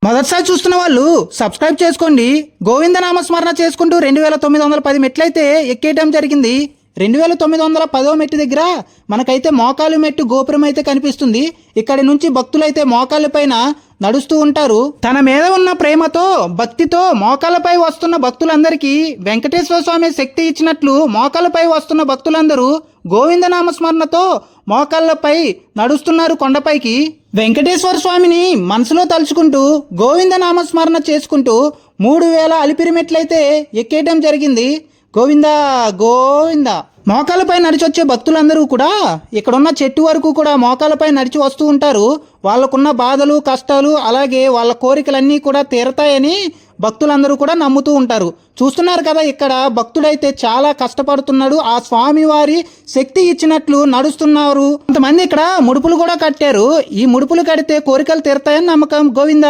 మొదటిసారి చూస్తున్న వాళ్ళు సబ్స్క్రైబ్ చేసుకోండి. గోవింద నామస్మరణ చేసుకుంటూ 2910 మెట్లయితే ఎక్కేయటం జరిగింది. 2910వ మెట్టు దగ్గర మనకైతే మోకాలు మెట్టు గోపురం అయితే కనిపిస్తుంది. ఇక్కడి నుంచి భక్తులైతే మోకాళ్ళపైన నడుస్తూ ఉంటారు. తన మీద ఉన్న ప్రేమతో భక్తితో మోకాళ్ళపై వస్తున్న భక్తులందరికీ వెంకటేశ్వర స్వామి శక్తి ఇచ్చినట్లు మోకాళ్ళపై వస్తున్న భక్తులందరూ గోవింద నామస్మరణతో మోకాళ్ళపై నడుస్తున్నారు కొండపైకి. వెంకటేశ్వర స్వామిని మనసులో తలుచుకుంటూ గోవింద నామస్మరణ చేసుకుంటూ 3000 అలిపిరి మెట్లయితే ఎక్కేయడం జరిగింది. గోవింద గోవింద. మోకాలపై నడిచొచ్చే భక్తులందరూ కూడా ఇక్కడున్న చెట్టు వరకు కూడా మోకాలపై నడిచి వస్తూ ఉంటారు. వాళ్ళకున్న బాధలు కష్టాలు అలాగే వాళ్ళ కోరికలన్నీ కూడా తీరతాయని భక్తులందరూ కూడా నమ్ముతూ ఉంటారు. చూస్తున్నారు కదా, ఇక్కడ భక్తుడైతే చాలా కష్టపడుతున్నాడు. ఆ స్వామి వారి శక్తి ఇచ్చినట్లు నడుస్తున్నారు. కొంతమంది ఇక్కడ ముడుపులు కూడా కట్టారు. ఈ ముడుపులు కడితే కోరికలు తీరతాయని నమ్మకం. గోవింద.